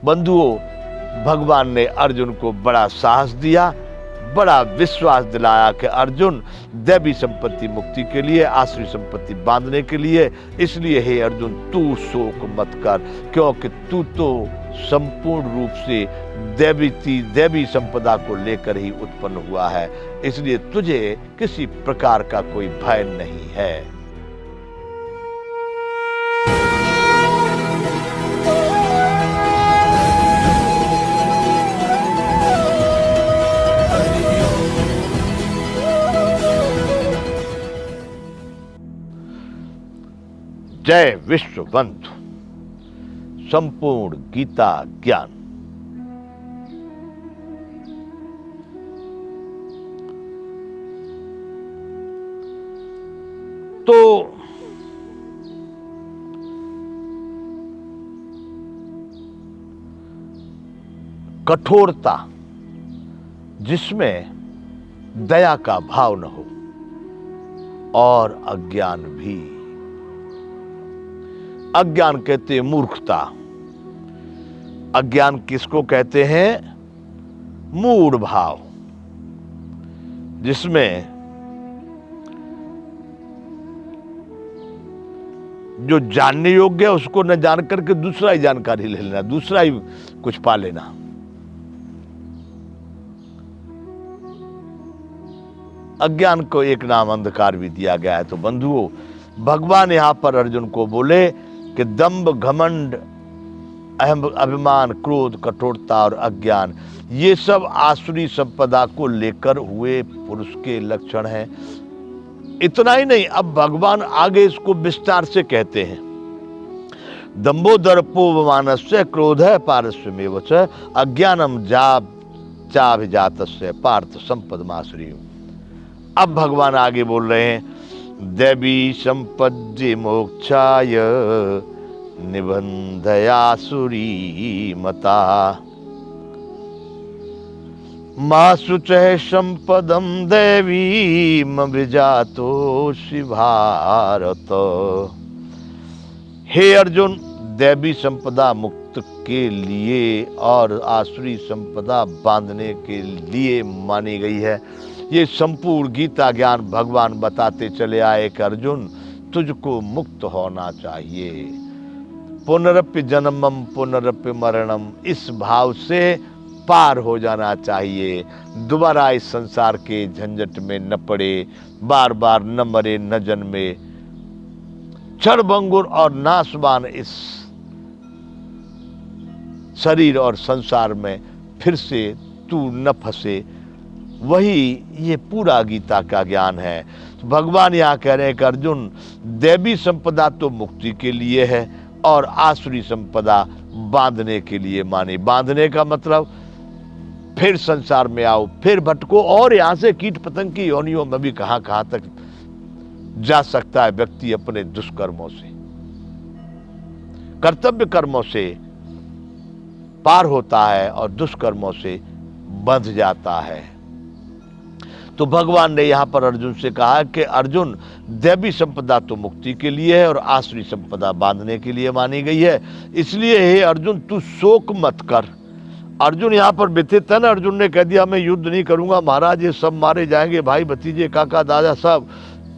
बंधुओं, भगवान ने अर्जुन को बड़ा साहस दिया, बड़ा विश्वास दिलाया कि अर्जुन दैवी संपत्ति मुक्ति के लिए, आसुरी संपत्ति बांधने के लिए, इसलिए हे अर्जुन तू शोक मत कर, क्योंकि तू तो संपूर्ण रूप से दैवी संपदा को लेकर ही उत्पन्न हुआ है, इसलिए तुझे किसी प्रकार का कोई भय नहीं है। जय विश्व बंधु, संपूर्ण गीता ज्ञान। तो कठोरता जिसमें दया का भाव न हो, और अज्ञान भी। अज्ञान कहते हैं मूर्खता। अज्ञान किसको कहते हैं? मूढ़ भाव, जिसमें जो जानने योग्य है उसको न जान करके दूसरा ही जानकारी ले लेना, दूसरा ही कुछ पा लेना। अज्ञान को एक नाम अंधकार भी दिया गया है। तो बंधुओं, भगवान यहां पर अर्जुन को बोले कि दंभ, घमंड, अभिमान, क्रोध, कठोरता और अज्ञान, ये सब आसुरी संपदा को लेकर हुए पुरुष के लक्षण हैं। इतना ही नहीं, अब भगवान आगे इसको विस्तार से कहते हैं। दंभो दर्पोऽभिमानस्य क्रोधः पारस्यमेव च अज्ञानम चाभिजातस्य पार्थ संपदमासुरी। अब भगवान आगे बोल रहे हैं, दैवी संपद्य मोक्षाय निबंधयासुरी मता मासुचः संपदम दैवीम विजातोषि भारत। हे अर्जुन, दैवी संपदा मुक्त के लिए और आसुरी संपदा बांधने के लिए मानी गई है। ये संपूर्ण गीता ज्ञान भगवान बताते चले आए कि अर्जुन, तुझको मुक्त होना चाहिए। पुनरपि जन्मम पुनरपि मरणम, इस भाव से पार हो जाना चाहिए। दोबारा इस संसार के झंझट में न पड़े, बार बार न मरे न जन्मे, क्षणभंगुर और नाशवान इस शरीर और संसार में फिर से तू न फंसे। वही ये पूरा गीता का ज्ञान है। तो भगवान यहाँ कह रहे हैं कि अर्जुन, दैवी संपदा तो मुक्ति के लिए है और आसुरी संपदा बांधने के लिए माने। बांधने का मतलब फिर संसार में आओ, फिर भटको, और यहाँ से कीट पतंग की योनियों में भी कहां कहां तक जा सकता है व्यक्ति अपने दुष्कर्मों से। कर्तव्य कर्मों से पार होता है और दुष्कर्मों से बंध जाता है। तो भगवान ने यहां पर अर्जुन से कहा कि अर्जुन, दैवी संपदा तो मुक्ति के लिए है और आसुरी संपदा बांधने के लिए मानी गई है, इसलिए हे अर्जुन तू शोक मत कर। अर्जुन यहां पर व्यथित है ना। अर्जुन ने कह दिया मैं युद्ध नहीं करूंगा महाराज, ये सब मारे जाएंगे, भाई भतीजे काका दादा सब।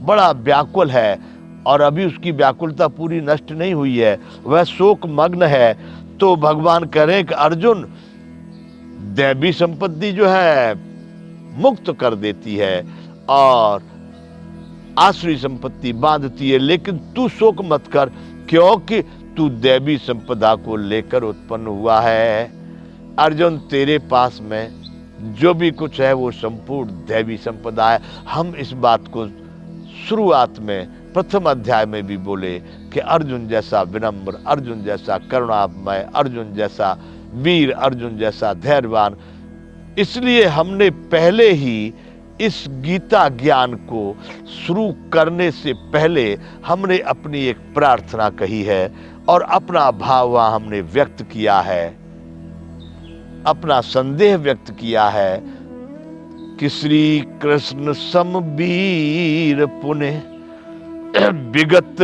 बड़ा व्याकुल है और अभी उसकी व्याकुलता पूरी नष्ट नहीं हुई है, वह शोक मग्न है। तो भगवान कह रहे हैं कि अर्जुन, दैवी संपत्ति जो है मुक्त कर देती है और आसुरी संपत्ति बांधती है, लेकिन तू शोक मत कर, क्योंकि तू दैवी संपदा को लेकर उत्पन्न हुआ है। अर्जुन, तेरे पास में जो भी कुछ है वो संपूर्ण दैवी संपदा है। हम इस बात को शुरुआत में प्रथम अध्याय में भी बोले कि अर्जुन जैसा विनम्र, अर्जुन जैसा करुणामय, अर्जुन जैसा वीर, अर्जुन जैसा धैर्यवान। इसलिए हमने पहले ही इस गीता ज्ञान को शुरू करने से पहले हमने अपनी एक प्रार्थना कही है और अपना भाव वहां हमने व्यक्त किया है, अपना संदेह व्यक्त किया है कि श्री कृष्ण समवीर पुण्य विगत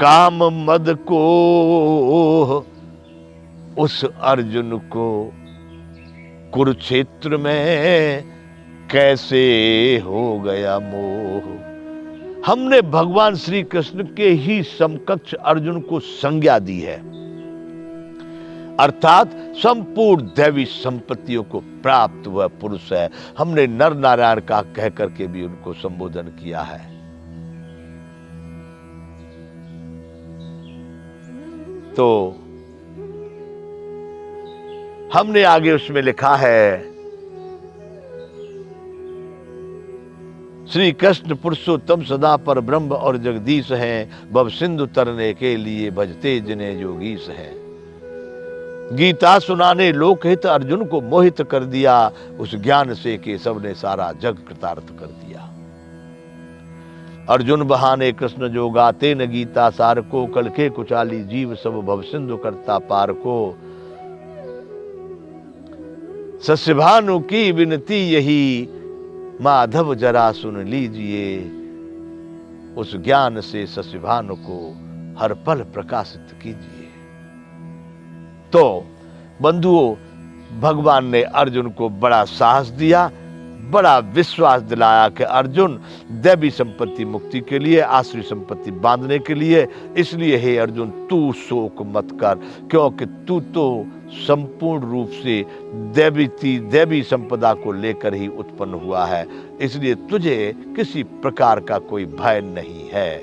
काम मद को उस अर्जुन को कुरुक्षेत्र में कैसे हो गया मोह। हमने भगवान श्री कृष्ण के ही समकक्ष अर्जुन को संज्ञा दी है, अर्थात संपूर्ण दैवी संपत्तियों को प्राप्त वह पुरुष है। हमने नर नारायण का कह करके भी उनको संबोधन किया है। तो हमने आगे उसमें लिखा है, श्री कृष्ण पुरुषोत्तम सदा पर ब्रह्म और जगदीश हैं, भव सिंधु तरने के लिए भजते जिन्हें जोगीश हैं। गीता सुनाने लोकहित अर्जुन को मोहित कर दिया, उस ज्ञान से केशव ने सारा जग कृतार्थ कर दिया। अर्जुन बहाने कृष्ण जो गाते न गीता सार को, कल के कुचाली जीव सब भव सिंधु करता पार को। सस्यभानु की विनती यही, माधव जरा सुन लीजिए, उस ज्ञान से सस्यभानु को हर पल प्रकाशित कीजिए। तो बंधुओं, भगवान ने अर्जुन को बड़ा साहस दिया, बड़ा विश्वास दिलाया कि अर्जुन दैवी संपत्ति मुक्ति के लिए, आसुरी संपत्ति बांधने के लिए, इसलिए हे अर्जुन तू शोक मत कर, क्योंकि तू तो संपूर्ण रूप से दैवी संपदा को लेकर ही उत्पन्न हुआ है, इसलिए तुझे किसी प्रकार का कोई भय नहीं है।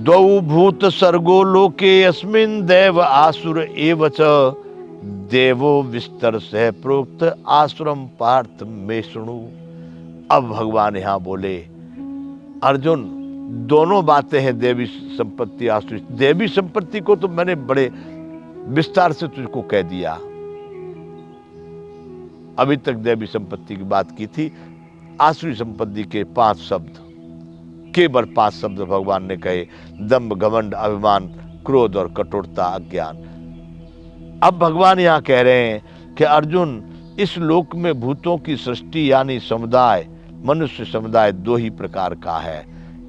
द्वौ भूत सर्गो लोके अस्मिन् दैव आसुर एव च, देवो विस्तर से प्रोक्त आसुरम पार्थ में सुनु। अब भगवान यहां बोले, अर्जुन दोनों बातें हैं, देवी संपत्ति आसुरी। देवी संपत्ति को तो मैंने बड़े विस्तार से तुझको कह दिया, अभी तक देवी संपत्ति की बात की थी। आसुरी संपत्ति के 5 शब्द, केवल 5 शब्द भगवान ने कहे, दंभ घमंड अभिमान क्रोध और कठोरता अज्ञान। अब भगवान यहां कह रहे हैं कि अर्जुन इस लोक में भूतों की सृष्टि यानी समुदाय, मनुष्य समुदाय 2 ही प्रकार का है,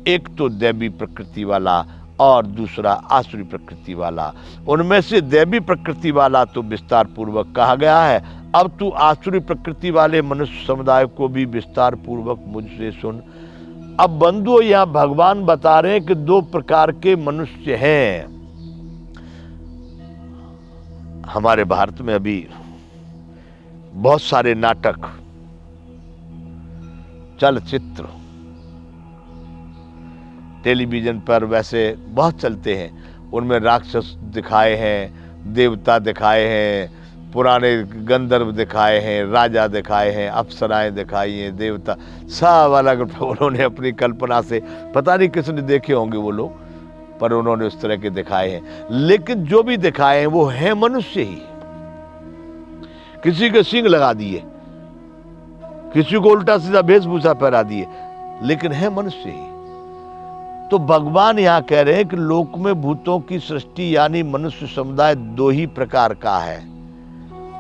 एक तो दैवी प्रकृति वाला और दूसरा आसुरी प्रकृति वाला। उनमें से दैवी प्रकृति वाला तो विस्तार पूर्वक कहा गया है, अब तू आसुरी प्रकृति वाले मनुष्य समुदाय को भी विस्तार पूर्वक मुझसे सुन। अब बंधुओं, यहां भगवान बता रहे हैं कि 2 प्रकार के मनुष्य हैं। हमारे भारत में अभी बहुत सारे नाटक, चलचित्र टेलीविजन पर वैसे बहुत चलते हैं, उनमें राक्षस दिखाए हैं, देवता दिखाए हैं, पुराने गंधर्व दिखाए हैं, राजा दिखाए हैं, अप्सराएं दिखाई हैं, देवता, सब अलग उन्होंने अपनी कल्पना से, पता नहीं किसने देखे होंगे वो लोग, पर उन्होंने उस तरह के दिखाए हैं। लेकिन जो भी दिखाए हैं वो है मनुष्य ही। किसी के सींग लगा दिए, किसी को उल्टा सीधा वेशभूषा पहना दिए, लेकिन है मनुष्य ही। तो भगवान यहां कह रहे हैं कि लोक में भूतों की सृष्टि यानी मनुष्य समुदाय 2 ही प्रकार का है,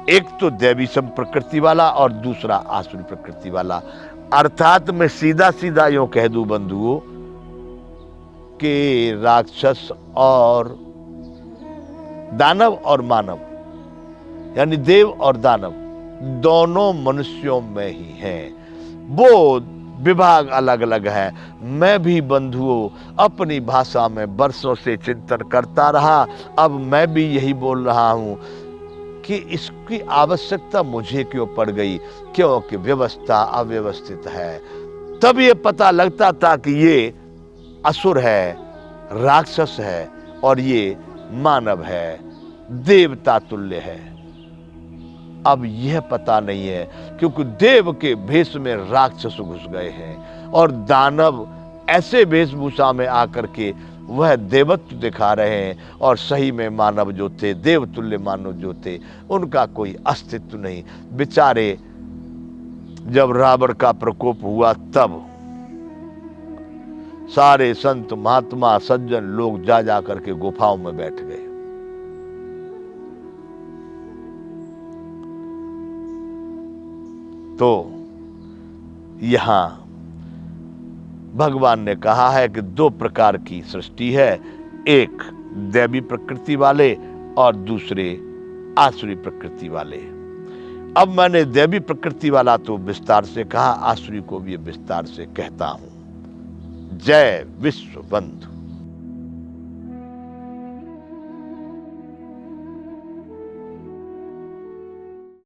एक तो दैवी प्रकृति वाला और दूसरा आसुरी प्रकृति वाला। अर्थात मैं सीधा सीधा यूं कह दूं बंधुओं कि राक्षस और दानव और मानव यानी देव और दानव दोनों मनुष्यों में ही हैं। वो विभाग अलग अलग है। मैं भी बंधुओं अपनी भाषा में वर्षों से चिंतन करता रहा, अब मैं भी यही बोल रहा हूं कि इसकी आवश्यकता मुझे क्यों पड़ गई, क्योंकि व्यवस्था अव्यवस्थित है। तब ये पता लगता था कि ये असुर है, राक्षस है और ये मानव है, देवता तुल्य है। अब यह पता नहीं है, क्योंकि देव के भेष में राक्षस घुस गए हैं और दानव ऐसे वेशभूषा में आकर के वह देवत्व दिखा रहे हैं, और सही में मानव जो थे, देवतुल्य मानव जो थे, उनका कोई अस्तित्व नहीं। बेचारे जब रावण का प्रकोप हुआ तब सारे संत महात्मा सज्जन लोग जा जा करके गुफाओं में बैठ गए। तो यहां भगवान ने कहा है कि 2 प्रकार की सृष्टि है, एक दैवी प्रकृति वाले और दूसरे आसुरी प्रकृति वाले। अब मैंने दैवी प्रकृति वाला तो विस्तार से कहा, आसुरी को भी विस्तार से कहता हूं। जय विश्व बंधु।